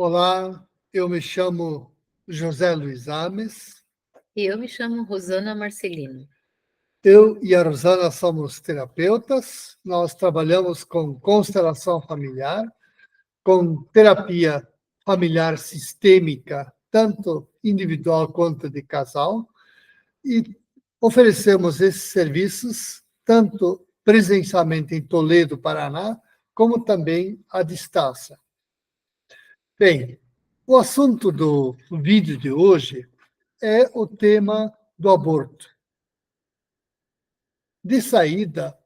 Olá, eu me chamo José Luiz Ames. E eu me chamo Rosana Marcelino. Eu e a Rosana somos terapeutas. Nós trabalhamos com constelação familiar, com terapia familiar sistêmica, tanto individual quanto de casal, e oferecemos esses serviços tanto presencialmente em Toledo, Paraná, como também à distância. Bem, o assunto do vídeo de hoje é o tema do aborto. De saída,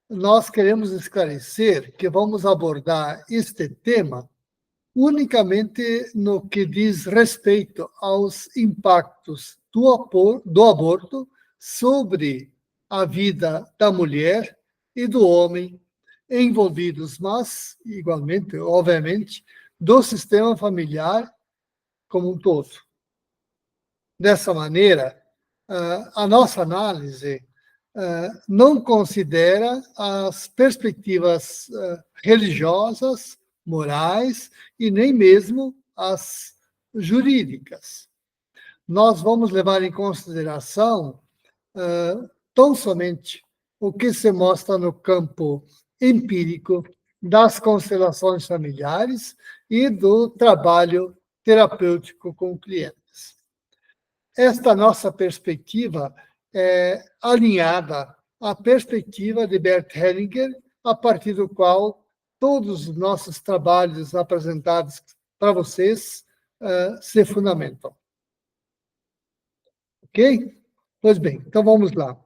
nós queremos esclarecer que vamos abordar este tema unicamente no que diz respeito aos impactos do aborto sobre a vida da mulher e do homem envolvidos, mas, igualmente, obviamente, do sistema familiar como um todo. Dessa maneira, a nossa análise não considera as perspectivas religiosas, morais e nem mesmo as jurídicas. Nós vamos levar em consideração tão somente o que se mostra no campo empírico das constelações familiares e do trabalho terapêutico com clientes. Esta nossa perspectiva é alinhada à perspectiva de Bert Hellinger, a partir do qual todos os nossos trabalhos apresentados para vocês se fundamentam. Ok? Pois bem, então vamos lá.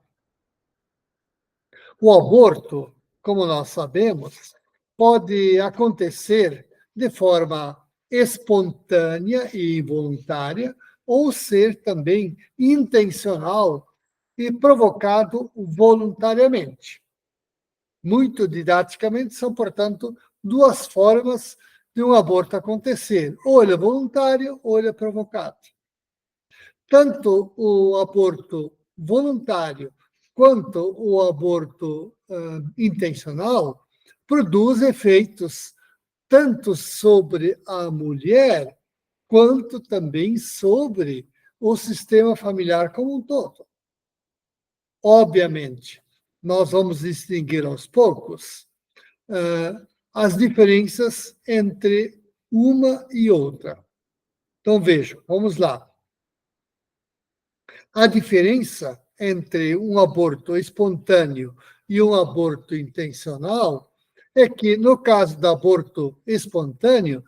O aborto, como nós sabemos, pode acontecer de forma espontânea e involuntária, ou ser também intencional e provocado voluntariamente. Muito didaticamente, são, portanto, duas formas de um aborto acontecer. Ou ele é voluntário, ou ele é provocado. Tanto o aborto voluntário quanto o aborto intencional produz efeitos tanto sobre a mulher quanto também sobre o sistema familiar como um todo. Obviamente, nós vamos distinguir aos poucos as diferenças entre uma e outra. Então, vejam, vamos lá. A diferença entre um aborto espontâneo e um aborto intencional é que, no caso do aborto espontâneo,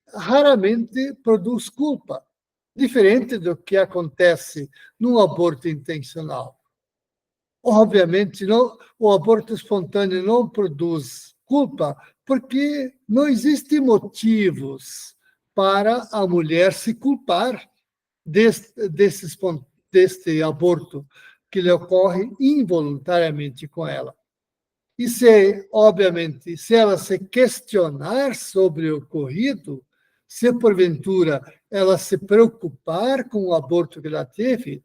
raramente produz culpa, diferente do que acontece num aborto intencional. Obviamente, o aborto espontâneo não produz culpa porque não existem motivos para a mulher se culpar deste aborto que lhe ocorre involuntariamente com ela. E obviamente, se ela se questionar sobre o ocorrido, se porventura ela se preocupar com o aborto que ela teve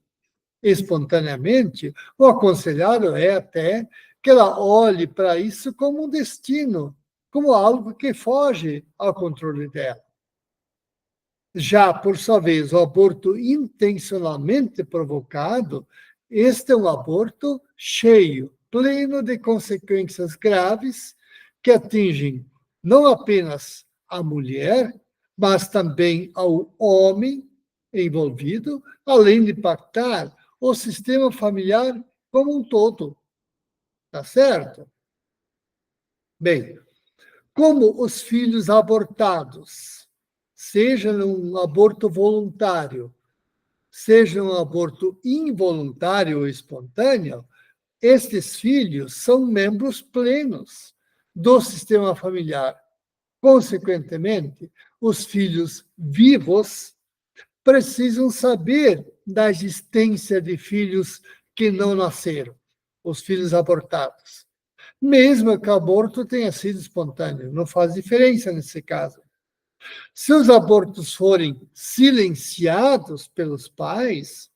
espontaneamente, o aconselhável é até que ela olhe para isso como um destino, como algo que foge ao controle dela. Já, por sua vez, o aborto intencionalmente provocado, este é um aborto cheio, pleno de consequências graves que atingem não apenas a mulher, mas também ao homem envolvido, além de impactar o sistema familiar como um todo. Tá certo? Bem, como os filhos abortados, seja num aborto voluntário, seja um aborto involuntário ou espontâneo, estes filhos são membros plenos do sistema familiar. Consequentemente, os filhos vivos precisam saber da existência de filhos que não nasceram, os filhos abortados. Mesmo que o aborto tenha sido espontâneo, não faz diferença nesse caso. Se os abortos forem silenciados pelos pais,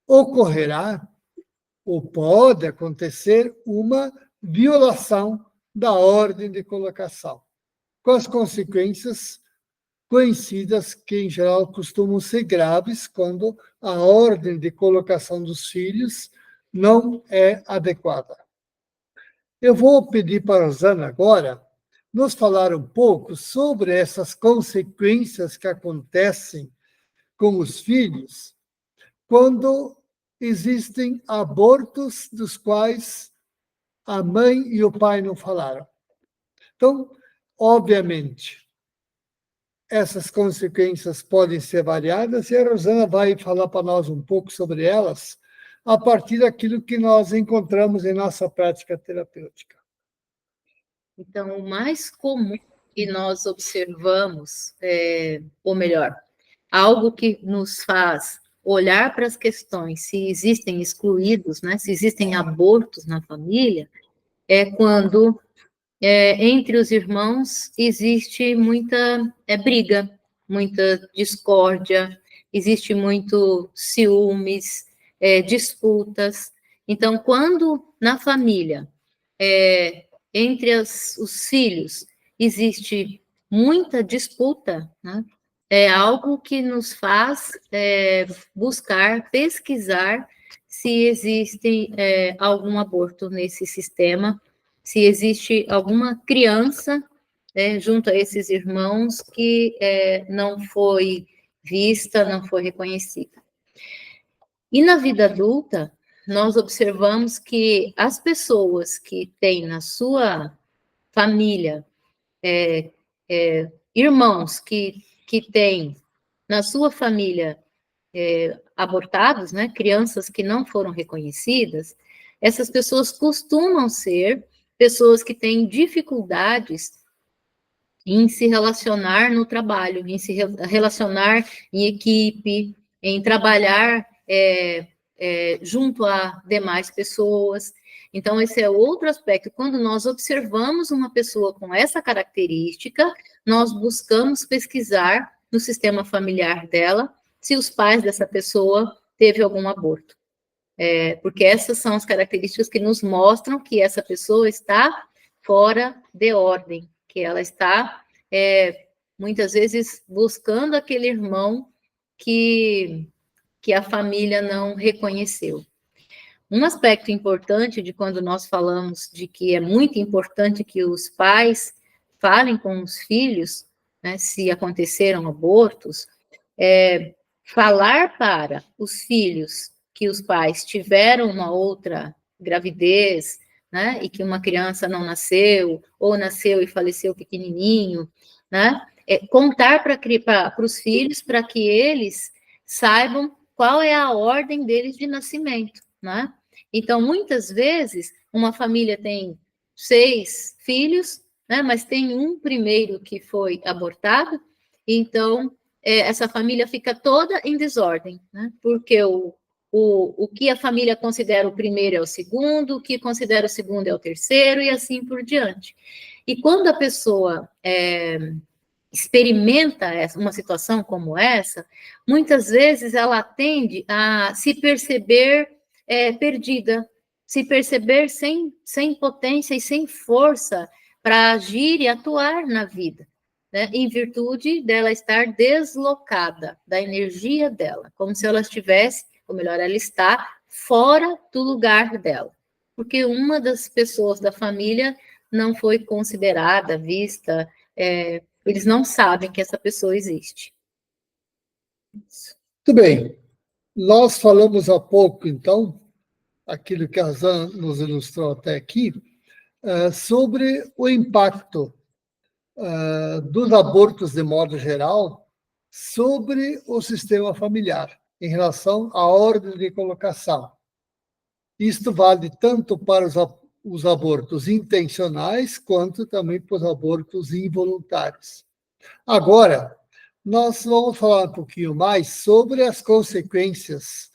ocorrerá ou pode acontecer uma violação da ordem de colocação, com as consequências conhecidas que, em geral, costumam ser graves quando a ordem de colocação dos filhos não é adequada. Eu vou pedir para a Rosana agora nos falar um pouco sobre essas consequências que acontecem com os filhos quando existem abortos dos quais a mãe e o pai não falaram. Então, obviamente, essas consequências podem ser variadas e a Rosana vai falar para nós um pouco sobre elas a partir daquilo que nós encontramos em nossa prática terapêutica. Então, o mais comum que nós observamos, ou melhor, algo que nos faz olhar para as questões, se existem excluídos, né, se existem abortos na família, é quando entre os irmãos existe muita briga, muita discórdia, existe muito ciúmes, disputas. Então, quando na família, entre os filhos, existe muita disputa, né? É algo que nos faz buscar, pesquisar se existe algum aborto nesse sistema, se existe alguma criança junto a esses irmãos que não foi vista, não foi reconhecida. E na vida adulta, nós observamos que as pessoas que têm na sua família irmãos que têm na sua família abortados, né, crianças que não foram reconhecidas, essas pessoas costumam ser pessoas que têm dificuldades em se relacionar no trabalho, em se relacionar em equipe, em trabalhar junto a demais pessoas. Então, esse é outro aspecto. Quando nós observamos uma pessoa com essa característica, nós buscamos pesquisar no sistema familiar dela se os pais dessa pessoa teve algum aborto. Porque essas são as características que nos mostram que essa pessoa está fora de ordem, que ela está, muitas vezes, buscando aquele irmão que a família não reconheceu. Um aspecto importante de quando nós falamos de que é muito importante que os pais falem com os filhos, né, se aconteceram abortos, falar para os filhos que os pais tiveram uma outra gravidez, né, e que uma criança não nasceu, ou nasceu e faleceu pequenininho, né, contar para os filhos para que eles saibam qual é a ordem deles de nascimento, né? Então, muitas vezes, uma família tem 6 filhos, né, mas tem um primeiro que foi abortado, então, essa família fica toda em desordem, né? Porque o que a família considera o primeiro é o segundo, o que considera o segundo é o terceiro, e assim por diante. E quando a pessoa experimenta uma situação como essa, muitas vezes ela tende a se perceber perdida, se perceber sem potência e sem força para agir e atuar na vida, né? Em virtude dela estar deslocada da energia dela, como se ela estivesse, ou melhor, ela está fora do lugar dela, porque uma das pessoas da família não foi considerada, vista, eles não sabem que essa pessoa existe. Muito bem. Nós falamos há pouco, então, aquilo que a Zan nos ilustrou até aqui, sobre o impacto dos abortos, de modo geral, sobre o sistema familiar, em relação à ordem de colocação. Isto vale tanto para os abortos intencionais, quanto também para os abortos involuntários. Agora, nós vamos falar um pouquinho mais sobre as consequências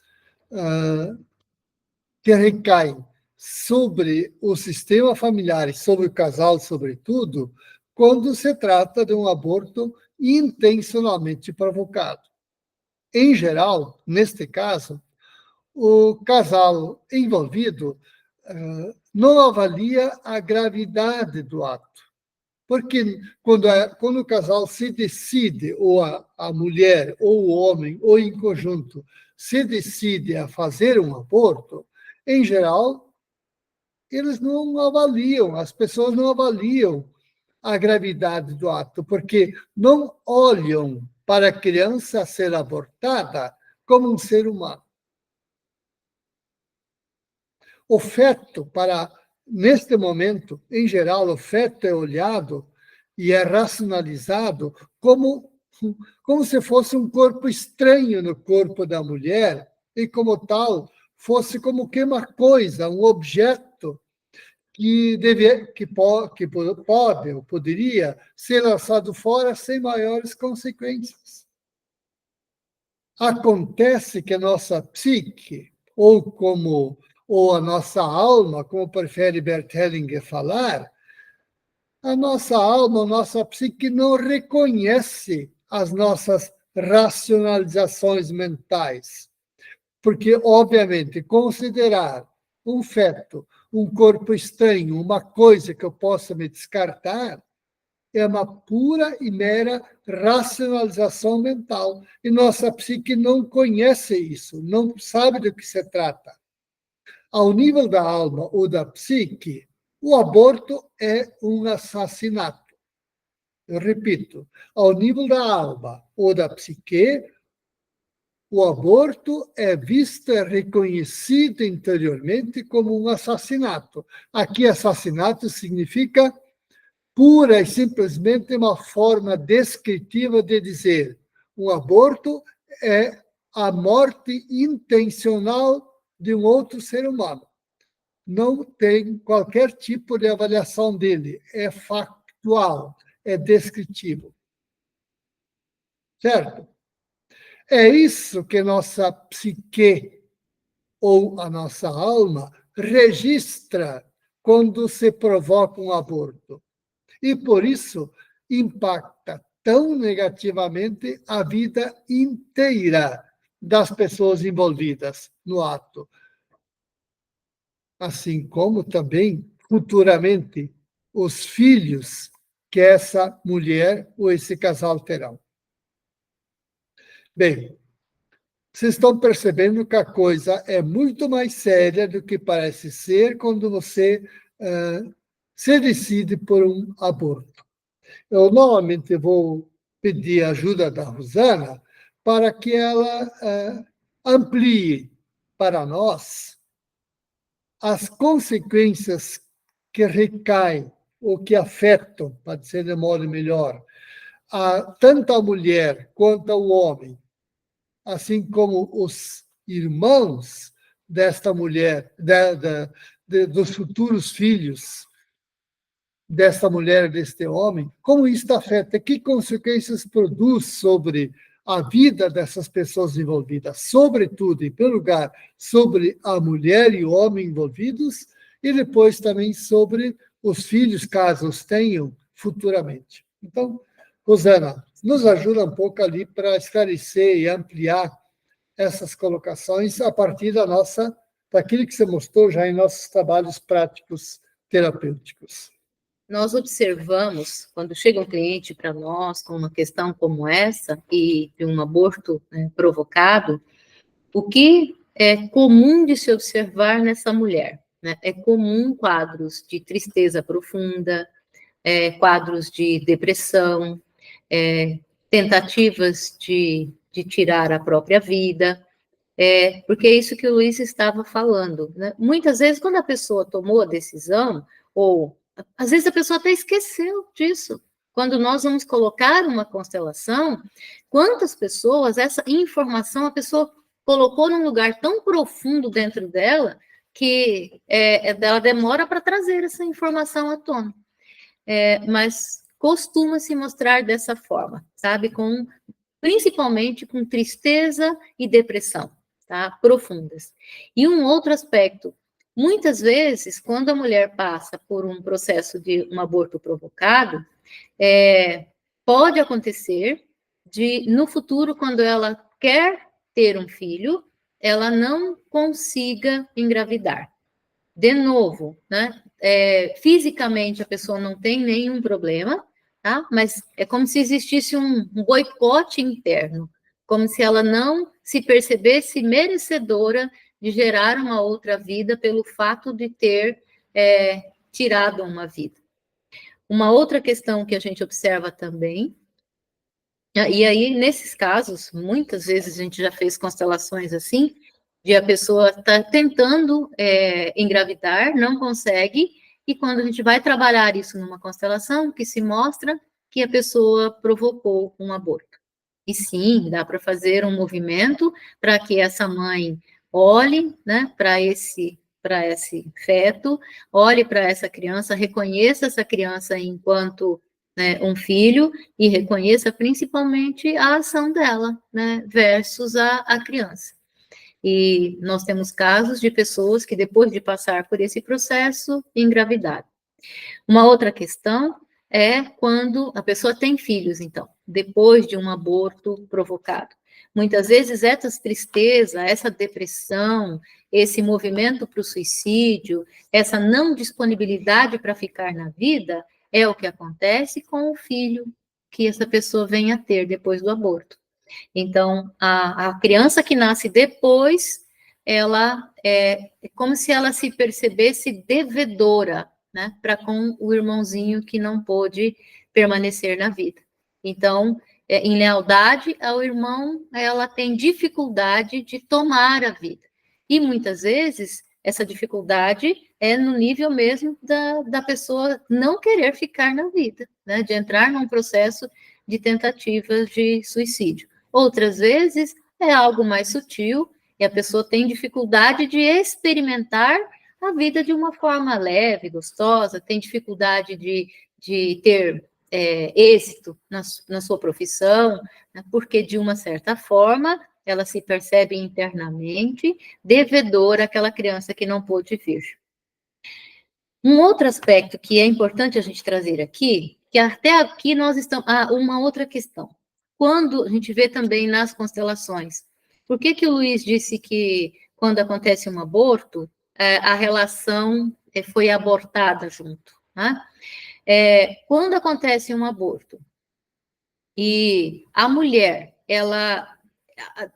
que recaem sobre o sistema familiar e sobre o casal, sobretudo, quando se trata de um aborto intencionalmente provocado. Em geral, neste caso, o casal envolvido não avalia a gravidade do ato. Porque quando o casal se decide, ou a mulher, ou o homem, ou em conjunto, se decide a fazer um aborto, em geral, eles não avaliam, as pessoas não avaliam a gravidade do ato, porque não olham para a criança a ser abortada como um ser humano. O feto, neste momento, em geral, o feto é olhado e é racionalizado como se fosse um corpo estranho no corpo da mulher, e como tal, fosse como que uma coisa, um objeto que pode ou poderia ser lançado fora sem maiores consequências. Acontece que a nossa psique, ou a nossa alma, como prefere Bert Hellinger falar, a nossa alma, a nossa psique não reconhece as nossas racionalizações mentais. Porque, obviamente, considerar um feto, um corpo estranho, uma coisa que eu possa me descartar, é uma pura e mera racionalização mental. E nossa psique não conhece isso, não sabe do que se trata. Ao nível da alma ou da psique, o aborto é um assassinato. Eu repito, ao nível da alma ou da psique, o aborto é visto e reconhecido interiormente como um assassinato. Aqui, assassinato significa pura e simplesmente uma forma descritiva de dizer um aborto é a morte intencional de um outro ser humano. Não tem qualquer tipo de avaliação dele, é factual, é descritivo. Certo? É isso que nossa psique ou a nossa alma registra quando se provoca um aborto. E por isso impacta tão negativamente a vida inteira das pessoas envolvidas no ato. Assim como também, futuramente, os filhos que essa mulher ou esse casal terão. Bem, vocês estão percebendo que a coisa é muito mais séria do que parece ser quando você se decide por um aborto. Eu novamente vou pedir a ajuda da Rosana para que ela amplie para nós as consequências que recaem ou que afetam, para dizer de modo melhor, tanto a mulher quanto ao homem, assim como os irmãos desta mulher, dos futuros filhos desta mulher e deste homem, como isto afeta, que consequências produz sobre a vida dessas pessoas envolvidas, sobretudo, em primeiro lugar, sobre a mulher e o homem envolvidos, e depois também sobre os filhos, caso os tenham futuramente. Então, Rosana, nos ajuda um pouco ali para esclarecer e ampliar essas colocações a partir daquilo que você mostrou já em nossos trabalhos práticos terapêuticos. Nós observamos, quando chega um cliente para nós com uma questão como essa, e de um aborto provocado, o que é comum de se observar nessa mulher? Né? É comum quadros de tristeza profunda, quadros de depressão, tentativas de tirar a própria vida, porque é isso que o Luiz estava falando. Né? Muitas vezes, quando a pessoa tomou a decisão, ou às vezes a pessoa até esqueceu disso. Quando nós vamos colocar uma constelação, quantas pessoas essa informação a pessoa colocou num lugar tão profundo dentro dela que ela demora para trazer essa informação à tona. Mas costuma se mostrar dessa forma, sabe? Principalmente com tristeza e depressão, tá? Profundas. E um outro aspecto, muitas vezes, quando a mulher passa por um processo de um aborto provocado, pode acontecer no futuro, quando ela quer ter um filho, ela não consiga engravidar. de novo, né? Fisicamente a pessoa não tem nenhum problema, tá? Mas é como se existisse um boicote interno, como se ela não se percebesse merecedora de gerar uma outra vida pelo fato de ter tirado uma vida. Uma outra questão que a gente observa também, e aí, nesses casos, muitas vezes a gente já fez constelações assim, de a pessoa está tentando engravidar, não consegue, e quando a gente vai trabalhar isso numa constelação, que se mostra que a pessoa provocou um aborto. E sim, dá para fazer um movimento para que essa mãe olhe, né, para esse feto, olhe para essa criança, reconheça essa criança enquanto, né, um filho, e reconheça principalmente a ação dela, né, versus a criança. E nós temos casos de pessoas que, depois de passar por esse processo, engravidaram. Uma outra questão é quando a pessoa tem filhos, então, depois de um aborto provocado. Muitas vezes essa tristeza, essa depressão, esse movimento para o suicídio, essa não disponibilidade para ficar na vida, é o que acontece com o filho que essa pessoa vem a ter depois do aborto. Então, a criança que nasce depois, ela é como se ela se percebesse devedora, né, para com o irmãozinho que não pôde permanecer na vida. Então, em lealdade ao irmão, ela tem dificuldade de tomar a vida. E muitas vezes, essa dificuldade é no nível mesmo da pessoa não querer ficar na vida, né, de entrar num processo de tentativa de suicídio. Outras vezes, é algo mais sutil, e a pessoa tem dificuldade de experimentar a vida de uma forma leve, gostosa, tem dificuldade de ter êxito na sua profissão, né, porque, de uma certa forma, ela se percebe internamente devedora àquela criança que não pôde vir. Um outro aspecto que é importante a gente trazer aqui, que até aqui nós estamos... uma outra questão. Quando a gente vê também nas constelações, por que o Luiz disse que, quando acontece um aborto, a relação foi abortada junto, né? Quando acontece um aborto e a mulher, ela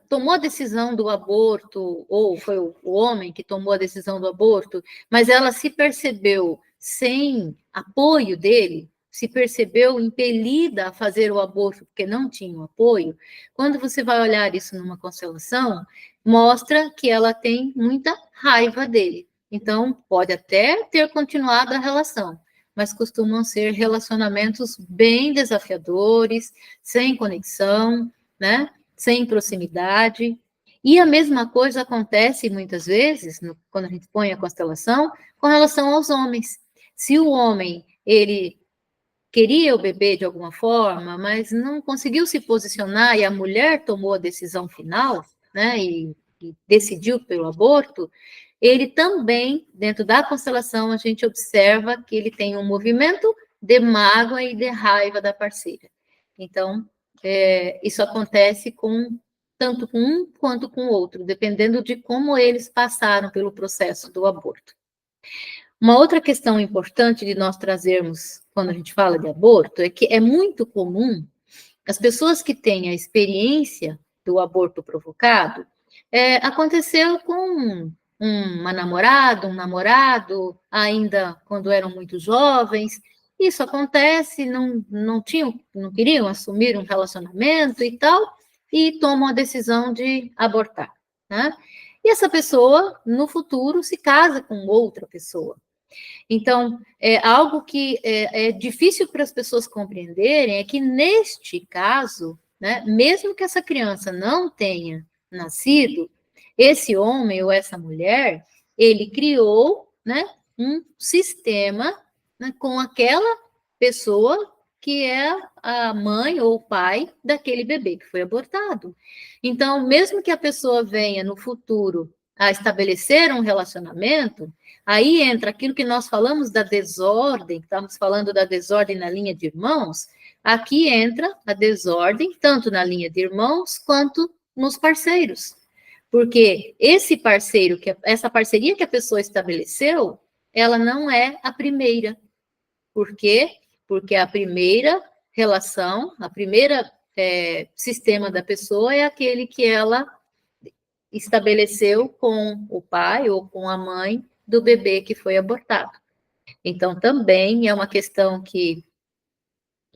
tomou a decisão do aborto, ou foi o homem que tomou a decisão do aborto, mas ela se percebeu sem apoio dele, se percebeu impelida a fazer o aborto porque não tinha o apoio. Quando você vai olhar isso numa constelação, mostra que ela tem muita raiva dele. Então, pode até ter continuado a relação, mas costumam ser relacionamentos bem desafiadores, sem conexão, né? Sem proximidade. E a mesma coisa acontece muitas vezes, quando a gente põe a constelação, com relação aos homens. Se o homem, ele queria o bebê de alguma forma, mas não conseguiu se posicionar, e a mulher tomou a decisão final, né, e decidiu pelo aborto, ele também, dentro da constelação, a gente observa que ele tem um movimento de mágoa e de raiva da parceira. Então, isso acontece tanto com um quanto com o outro, dependendo de como eles passaram pelo processo do aborto. Uma outra questão importante de nós trazermos quando a gente fala de aborto é que é muito comum as pessoas que têm a experiência do aborto provocado, aconteceu com uma namorada, um namorado, ainda quando eram muito jovens. Isso acontece, não queriam assumir um relacionamento e tal, e tomam a decisão de abortar, né? E essa pessoa, no futuro, se casa com outra pessoa. Então, algo que é difícil para as pessoas compreenderem é que, neste caso, né, mesmo que essa criança não tenha nascido, esse homem ou essa mulher, ele criou, né, um sistema, né, com aquela pessoa que é a mãe ou o pai daquele bebê que foi abortado. Então, mesmo que a pessoa venha no futuro a estabelecer um relacionamento, aí entra aquilo que nós falamos da desordem, estamos falando da desordem na linha de irmãos, aqui entra a desordem tanto na linha de irmãos quanto nos parceiros. Porque esse parceiro, essa parceria que a pessoa estabeleceu, ela não é a primeira. Por quê? Porque a primeira relação, a primeira sistema da pessoa é aquele que ela estabeleceu com o pai ou com a mãe do bebê que foi abortado. Então, também é uma questão que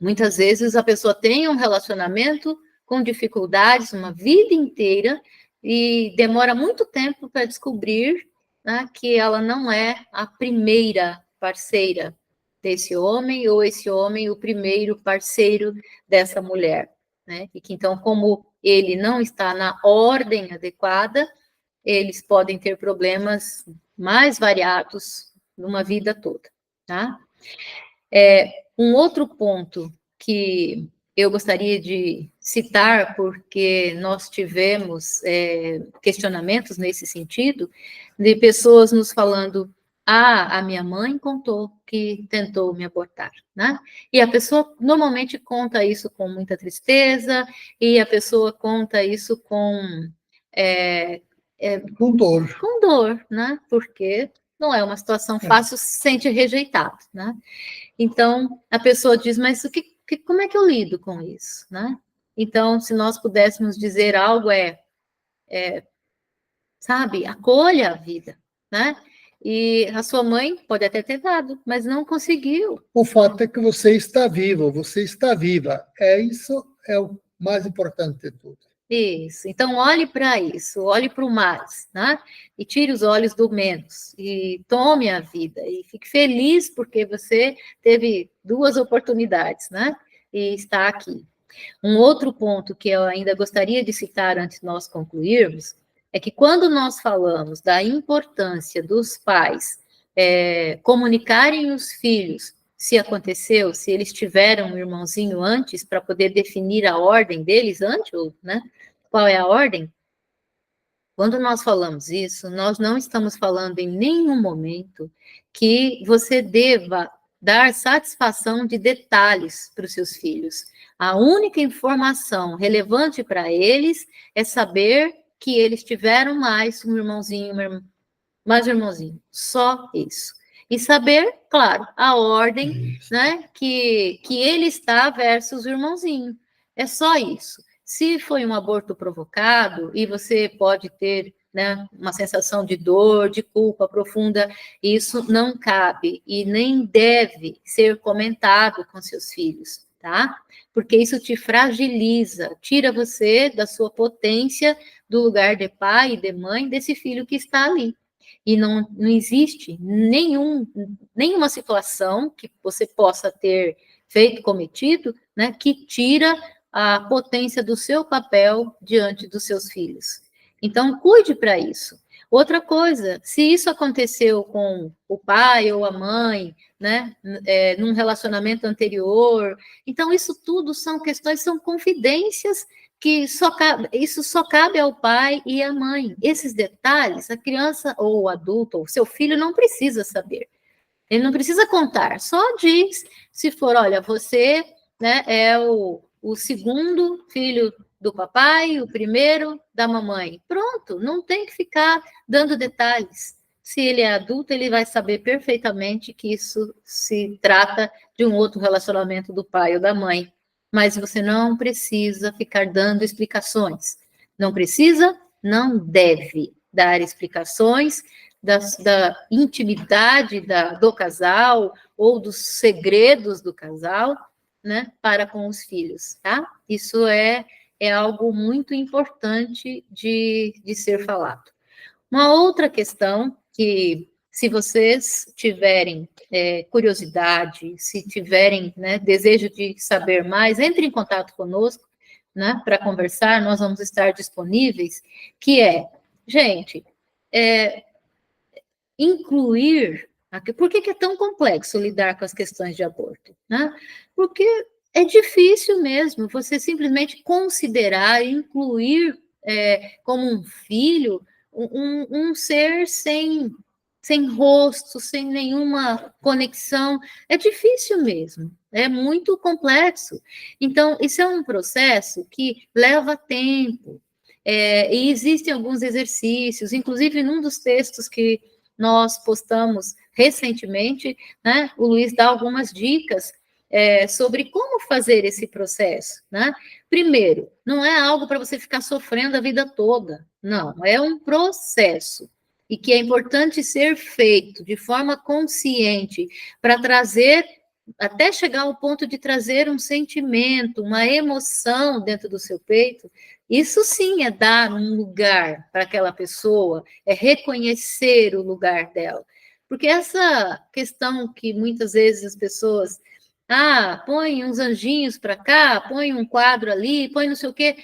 muitas vezes a pessoa tem um relacionamento com dificuldades uma vida inteira e demora muito tempo para descobrir, né, que ela não é a primeira parceira desse homem ou esse homem o primeiro parceiro dessa mulher, né? E que então, como ele não está na ordem adequada, eles podem ter problemas mais variados numa vida toda, tá? Um outro ponto que eu gostaria de citar, porque nós tivemos questionamentos nesse sentido, de pessoas nos falando: a minha mãe contou que tentou me abortar, né? E a pessoa normalmente conta isso com muita tristeza, e a pessoa conta isso com dor. com dor, né? Porque não é uma situação fácil, se sente rejeitado, né? Então, a pessoa diz, mas como é que eu lido com isso, né? Então, se nós pudéssemos dizer algo sabe, acolha a vida, né? E a sua mãe pode até ter dado, mas não conseguiu. O fato é que você está vivo, você está viva. Isso é o mais importante de tudo. Isso. Então, olhe para isso, olhe para o mais, né? E tire os olhos do menos. E tome a vida. E fique feliz porque você teve 2 oportunidades, né? E está aqui. Um outro ponto que eu ainda gostaria de citar antes de nós concluirmos é que quando nós falamos da importância dos pais comunicarem os filhos se aconteceu, se eles tiveram um irmãozinho antes, para poder definir a ordem deles antes, né? Qual é a ordem? Quando nós falamos isso, nós não estamos falando em nenhum momento que você deva dar satisfação de detalhes para os seus filhos. A única informação relevante para eles é saber que eles tiveram mais um irmãozinho, mais um irmãozinho. Só isso. E saber, claro, a ordem, né, que ele está versus o irmãozinho. É só isso. Se foi um aborto provocado e você pode ter, né, uma sensação de dor, de culpa profunda, isso não cabe e nem deve ser comentado com seus filhos, tá? Porque isso te fragiliza, tira você da sua potência, do lugar de pai e de mãe desse filho que está ali. E não existe nenhuma situação que você possa ter cometido, né, que tira a potência do seu papel diante dos seus filhos. Então, cuide para isso. Outra coisa, se isso aconteceu com o pai ou a mãe, né, num relacionamento anterior, então isso tudo são questões, são confidências que isso só cabe ao pai e à mãe. Esses detalhes, a criança ou o adulto, ou seu filho não precisa saber. Ele não precisa contar, só diz, se for, olha, você, né, é o segundo filho do papai, o primeiro da mamãe. Pronto, não tem que ficar dando detalhes. Se ele é adulto, ele vai saber perfeitamente que isso se trata de um outro relacionamento do pai ou da mãe. Mas você não precisa ficar dando explicações. Não precisa, não deve dar explicações da intimidade do casal ou dos segredos do casal, né, para com os filhos, tá? Isso é algo muito importante de ser falado. Uma outra questão que, se vocês tiverem curiosidade, se tiverem, né, desejo de saber mais, entre em contato conosco, né, para conversar, nós vamos estar disponíveis, que gente, incluir. Por que é tão complexo lidar com as questões de aborto? Né? Porque é difícil mesmo você simplesmente considerar, incluir como um filho um ser sem rosto, sem nenhuma conexão. É difícil mesmo, é muito complexo. Então, isso é um processo que leva tempo. E existem alguns exercícios, inclusive num dos textos que nós postamos recentemente, né, o Luiz dá algumas dicas sobre como fazer esse processo, né? Primeiro, não é algo para você ficar sofrendo a vida toda, não, é um processo, e que é importante ser feito de forma consciente, para trazer, até chegar ao ponto de trazer um sentimento, uma emoção dentro do seu peito. Isso sim é dar um lugar para aquela pessoa, é reconhecer o lugar dela. Porque essa questão que muitas vezes as pessoas, põe uns anjinhos para cá, põe um quadro ali, põe não sei o quê.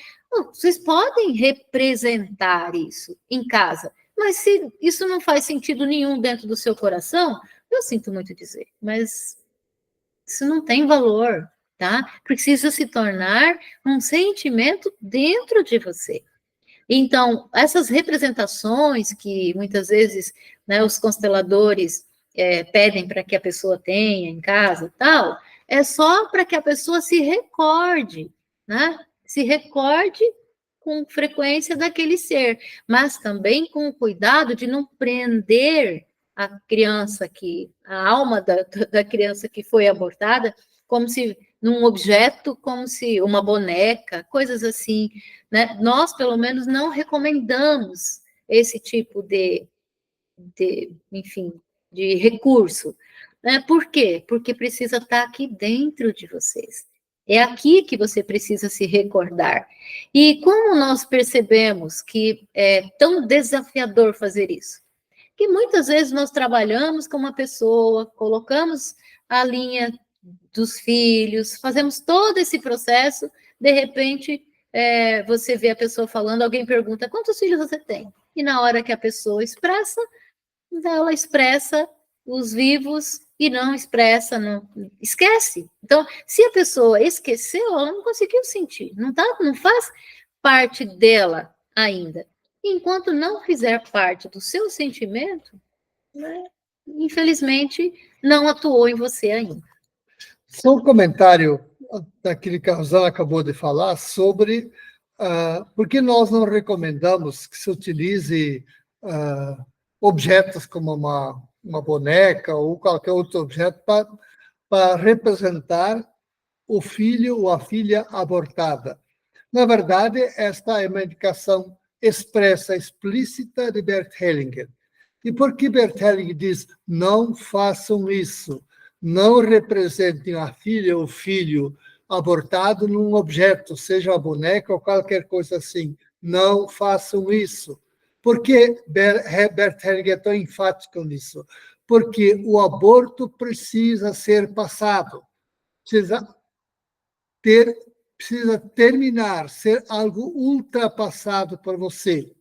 Vocês podem representar isso em casa, mas se isso não faz sentido nenhum dentro do seu coração, eu sinto muito dizer, mas isso não tem valor, tá? Precisa se tornar um sentimento dentro de você. Então, essas representações que muitas vezes, né, os consteladores pedem para que a pessoa tenha em casa e tal, é só para que a pessoa se recorde, né? Se recorde com frequência daquele ser, mas também com o cuidado de não prender a criança a alma da criança que foi abortada, como se num objeto, como se uma boneca, coisas assim, né? Nós, pelo menos, não recomendamos esse tipo enfim, de recurso. Né? Por quê? Porque precisa estar aqui dentro de vocês. É aqui que você precisa se recordar. E como nós percebemos que é tão desafiador fazer isso? Que muitas vezes nós trabalhamos com uma pessoa, colocamos a linha dos filhos, fazemos todo esse processo, de repente você vê a pessoa falando, alguém pergunta, quantos filhos você tem? E na hora que a pessoa expressa, ela expressa os vivos e não expressa, não esquece. Então, se a pessoa esqueceu, ela não conseguiu sentir, não faz parte dela ainda. Enquanto não fizer parte do seu sentimento, né, infelizmente, não atuou em você ainda. Só um comentário daquele que a Rosana acabou de falar sobre por que nós não recomendamos que se utilize objetos como uma boneca ou qualquer outro objeto para representar o filho ou a filha abortada. Na verdade, esta é uma indicação expressa, explícita de Bert Hellinger. E por que Bert Hellinger diz, não façam isso, não representem a filha ou o filho abortado num objeto, seja a boneca ou qualquer coisa assim. Não façam isso. Por que Bert Hellinger é tão enfático nisso? Porque o aborto precisa ser passado, precisa terminar, ser algo ultrapassado por você.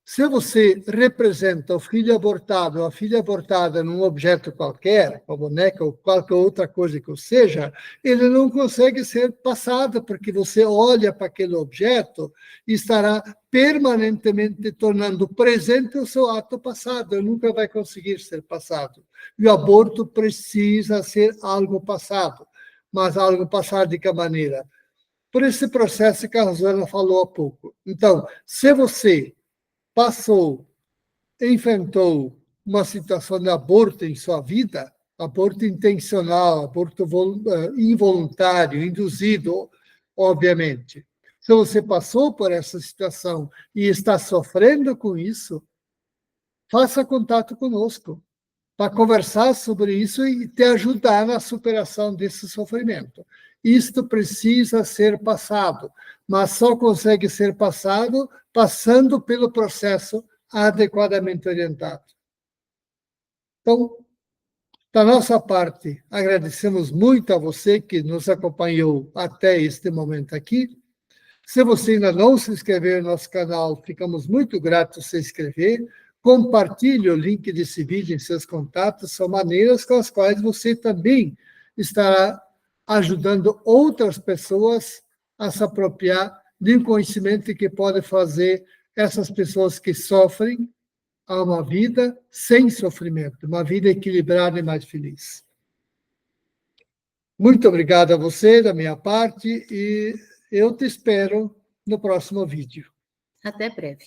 Se você representa o filho abortado ou a filha abortada num objeto qualquer, uma boneca ou qualquer outra coisa que seja, ele não consegue ser passado, porque você olha para aquele objeto e estará permanentemente tornando presente o seu ato passado, ele nunca vai conseguir ser passado. E o aborto precisa ser algo passado, mas algo passado de que maneira? Por esse processo que a Rosana falou há pouco. Então, se você enfrentou uma situação de aborto em sua vida, aborto intencional, aborto involuntário, induzido, obviamente. Se você passou por essa situação e está sofrendo com isso, faça contato conosco para conversar sobre isso e te ajudar na superação desse sofrimento. Isto precisa ser passado, mas só consegue ser passado passando pelo processo adequadamente orientado. Então, da nossa parte, agradecemos muito a você que nos acompanhou até este momento aqui. Se você ainda não se inscreveu no nosso canal, ficamos muito gratos se inscrever. Compartilhe o link desse vídeo em seus contatos, são maneiras com as quais você também estará ajudando outras pessoas a se apropriar de um conhecimento que pode fazer essas pessoas que sofrem a uma vida sem sofrimento, uma vida equilibrada e mais feliz. Muito obrigado a você, da minha parte, e eu te espero no próximo vídeo. Até breve.